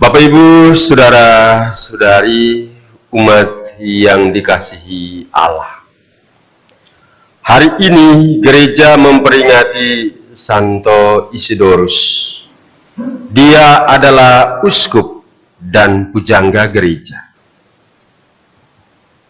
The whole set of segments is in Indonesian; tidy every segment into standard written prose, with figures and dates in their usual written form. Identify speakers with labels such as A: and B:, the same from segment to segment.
A: Bapak, Ibu, saudara-saudari, umat yang dikasihi Allah. Hari ini gereja memperingati Santo Isidorus. Dia adalah uskup dan pujangga gereja.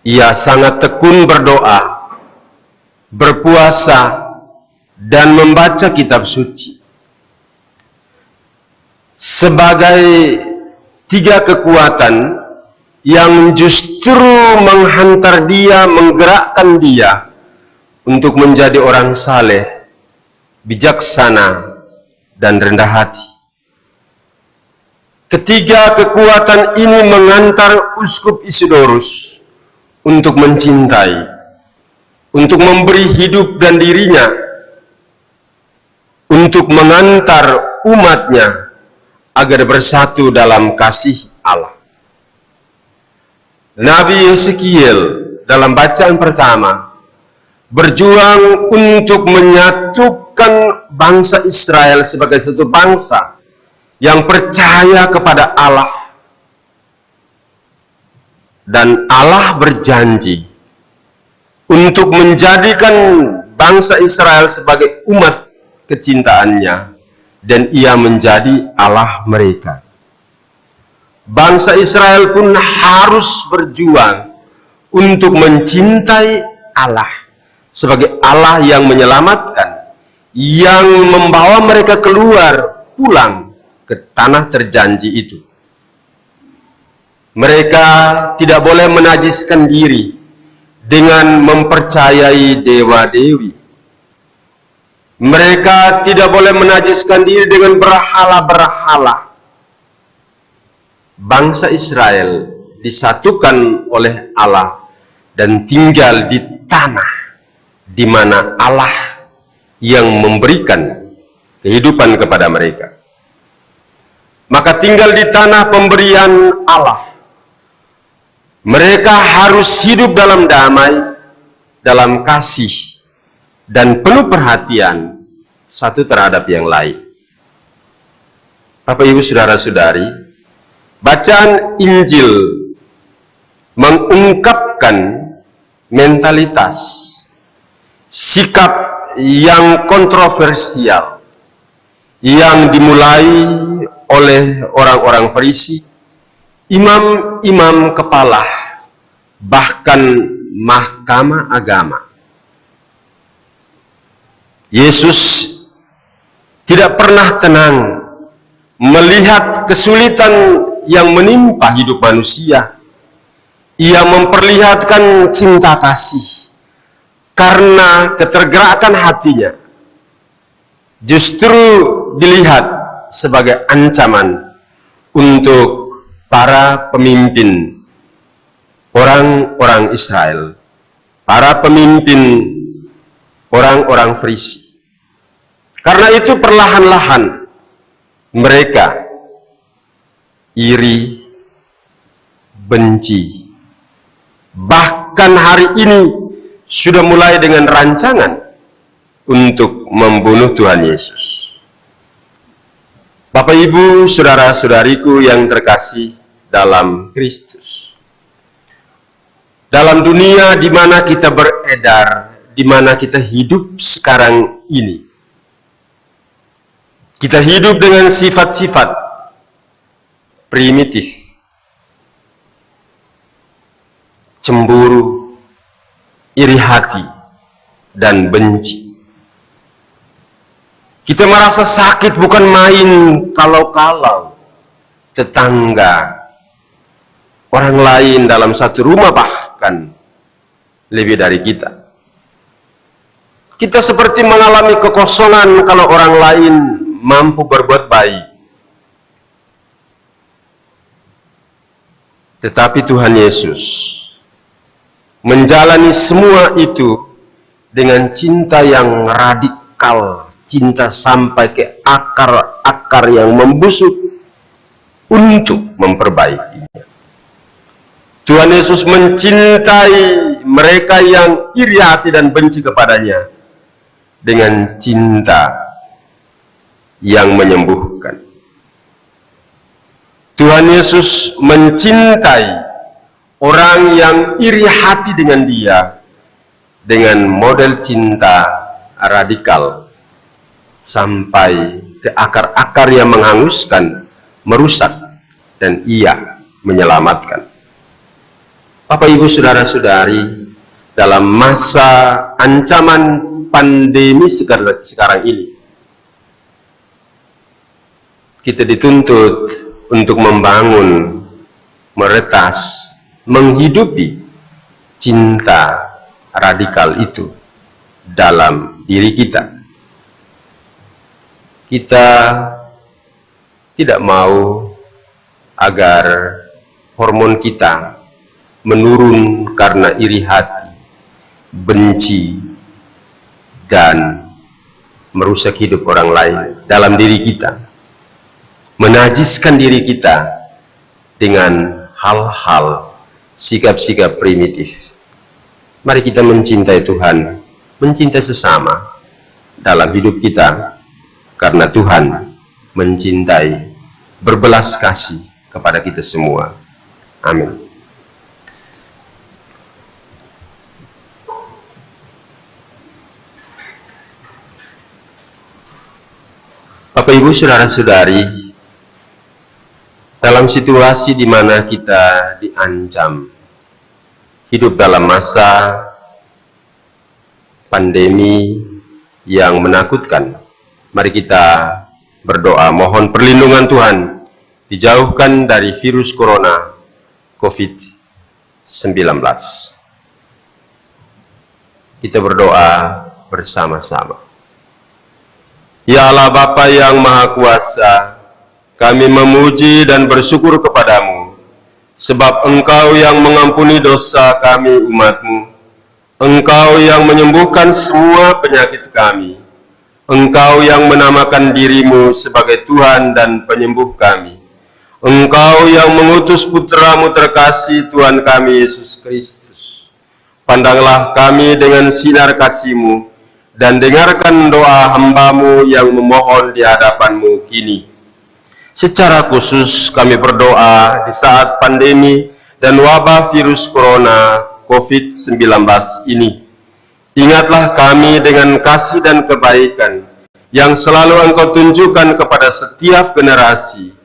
A: Ia sangat tekun berdoa, berpuasa, dan membaca kitab suci. Sebagai tiga kekuatan yang justru menghantar dia, menggerakkan dia untuk menjadi orang saleh, bijaksana, dan rendah hati. Ketiga kekuatan ini mengantar uskup Isidorus untuk mencintai, untuk memberi hidup dan dirinya, untuk mengantar umatnya agar bersatu dalam kasih Allah. Nabi Yeskiel dalam bacaan pertama berjuang untuk menyatukan bangsa Israel sebagai satu bangsa yang percaya kepada Allah. Dan Allah berjanji untuk menjadikan bangsa Israel sebagai umat kecintaannya, dan ia menjadi Allah mereka. Bangsa Israel pun harus berjuang untuk mencintai Allah sebagai Allah yang menyelamatkan, yang membawa mereka keluar, pulang ke tanah terjanji itu. Mereka tidak boleh menajiskan diri dengan mempercayai dewa-dewi. Mereka tidak boleh menajiskan diri dengan berhala-berhala. Bangsa Israel disatukan oleh Allah dan tinggal di tanah di mana Allah yang memberikan kehidupan kepada mereka. Maka tinggal di tanah pemberian Allah. Mereka harus hidup dalam damai, dalam kasih, dan penuh perhatian satu terhadap yang lain. Bapak, Ibu, saudara-saudari, bacaan Injil mengungkapkan mentalitas, sikap yang kontroversial yang dimulai oleh orang-orang Farisi, imam-imam kepala, bahkan mahkamah agama. Yesus tidak pernah tenang melihat kesulitan yang menimpa hidup manusia. Ia memperlihatkan cinta kasih karena ketergerakan hatinya justru dilihat sebagai ancaman untuk para pemimpin orang-orang Israel, para pemimpin orang-orang Farisi. Karena itu perlahan-lahan mereka iri, benci, bahkan hari ini sudah mulai dengan rancangan untuk membunuh Tuhan Yesus. Bapak, Ibu, saudara-saudariku yang terkasih dalam Kristus, dalam dunia di mana kita beredar, di mana kita hidup sekarang ini, kita hidup dengan sifat-sifat primitif, cemburu, iri hati, dan benci. Kita merasa sakit bukan main kalau-kalau tetangga, orang lain dalam satu rumah bahkan lebih dari kita. Kita seperti mengalami kekosongan kalau orang lain mampu berbuat baik. Tetapi Tuhan Yesus menjalani semua itu dengan cinta yang radikal, cinta sampai ke akar-akar yang membusuk untuk memperbaikinya. Tuhan Yesus mencintai mereka yang iri hati dan benci kepadanya dengan cinta yang menyembuhkan. Tuhan Yesus mencintai orang yang iri hati dengan Dia dengan model cinta radikal sampai ke akar-akar yang menghanguskan, merusak, dan Ia menyelamatkan. Bapak, Ibu, saudara-saudari, dalam masa ancaman pandemi sekarang ini, kita dituntut untuk membangun, meretas, menghidupi cinta radikal itu dalam diri kita. Kita tidak mau agar hormon kita menurun karena iri hati, benci, dan merusak hidup orang lain dalam diri kita, menajiskan diri kita dengan hal-hal, sikap-sikap primitif. Mari kita mencintai Tuhan, mencintai sesama dalam hidup kita, karena Tuhan mencintai, berbelas kasih kepada kita semua. Amin. Bapak, Ibu, saudara-saudari, dalam situasi di mana kita diancam hidup dalam masa pandemi yang menakutkan, mari kita berdoa mohon perlindungan Tuhan, dijauhkan dari virus corona COVID-19. Kita berdoa bersama-sama. Ya Allah Bapa yang Maha Kuasa, kami memuji dan bersyukur kepadamu, sebab Engkau yang mengampuni dosa kami umat-Mu, Engkau yang menyembuhkan semua penyakit kami, Engkau yang menamakan dirimu sebagai Tuhan dan penyembuh kami, Engkau yang mengutus Putra-Mu terkasih Tuhan kami Yesus Kristus. Pandanglah kami dengan sinar kasih-Mu, dan dengarkan doa hamba-Mu yang memohon di hadapan-Mu kini. Secara khusus kami berdoa di saat pandemi dan wabah virus corona COVID-19 ini. Ingatlah kami dengan kasih dan kebaikan yang selalu Engkau tunjukkan kepada setiap generasi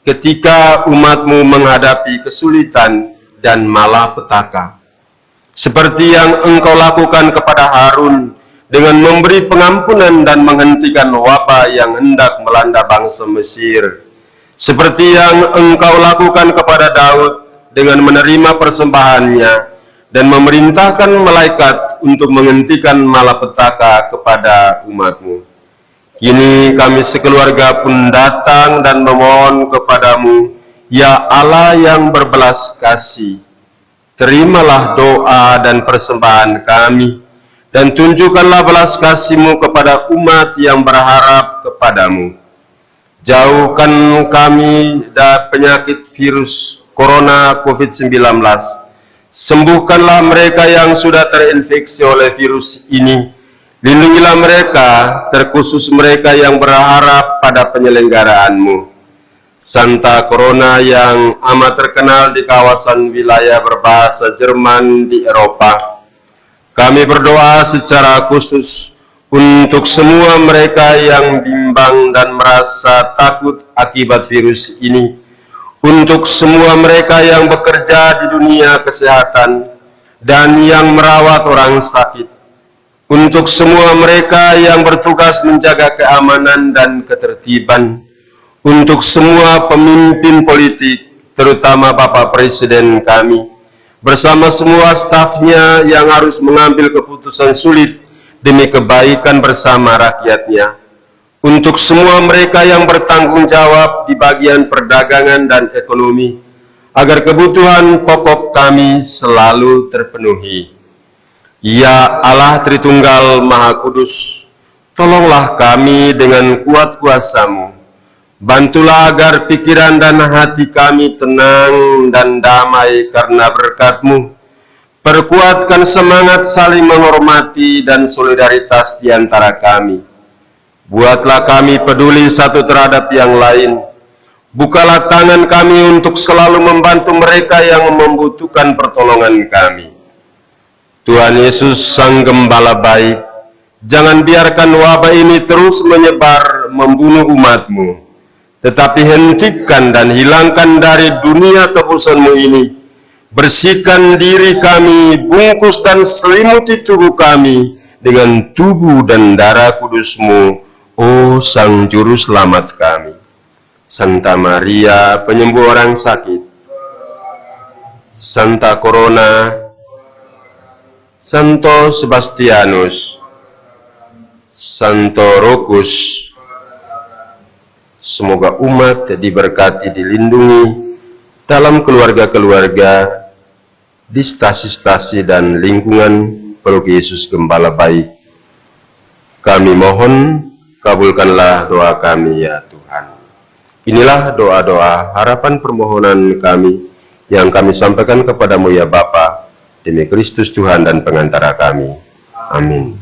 A: ketika umat-Mu menghadapi kesulitan dan malapetaka. Seperti yang Engkau lakukan kepada Harun dengan memberi pengampunan dan menghentikan wabah yang hendak melanda bangsa Mesir. Seperti yang Engkau lakukan kepada Daud dengan menerima persembahannya dan memerintahkan malaikat untuk menghentikan malapetaka kepada umat-Mu. Kini kami sekeluarga pun datang dan memohon kepadamu, ya Allah yang berbelas kasih. Terimalah doa dan persembahan kami, dan tunjukkanlah belas kasih-Mu kepada umat yang berharap kepadamu. Jauhkan kami dari penyakit virus corona COVID-19. Sembuhkanlah mereka yang sudah terinfeksi oleh virus ini. Lindungilah mereka, terkhusus mereka yang berharap pada penyelenggaraanmu. Santa Corona yang amat terkenal di kawasan wilayah berbahasa Jerman di Eropa, kami berdoa secara khusus untuk semua mereka yang bimbang dan merasa takut akibat virus ini, untuk semua mereka yang bekerja di dunia kesehatan dan yang merawat orang sakit, untuk semua mereka yang bertugas menjaga keamanan dan ketertiban, untuk semua pemimpin politik, terutama Bapak Presiden kami, bersama semua stafnya yang harus mengambil keputusan sulit demi kebaikan bersama rakyatnya, untuk semua mereka yang bertanggung jawab di bagian perdagangan dan ekonomi, agar kebutuhan pokok kami selalu terpenuhi. Ya Allah Tritunggal Maha Kudus, tolonglah kami dengan kuat kuasa-Mu. Bantulah agar pikiran dan hati kami tenang dan damai karena berkat-Mu. Perkuatkan semangat saling menghormati dan solidaritas di antara kami. Buatlah kami peduli satu terhadap yang lain. Bukalah tangan kami untuk selalu membantu mereka yang membutuhkan pertolongan kami. Tuhan Yesus, Sang Gembala baik, jangan biarkan wabah ini terus menyebar membunuh umat-Mu, tetapi hentikan dan hilangkan dari dunia tebusan-Mu ini. Bersihkan diri kami, bungkus dan selimuti tubuh kami dengan tubuh dan darah kudus-Mu, oh Sang Juru Selamat kami. Santa Maria, penyembuh orang sakit, Santa Corona, Santo Sebastianus, Santo Rokus, semoga umat diberkati, dilindungi dalam keluarga-keluarga, di stasi-stasi dan lingkungan peluk Yesus Gembala baik. Kami mohon, kabulkanlah doa kami ya Tuhan. Inilah doa-doa harapan permohonan kami yang kami sampaikan kepadamu ya Bapa, demi Kristus Tuhan dan pengantara kami. Amin.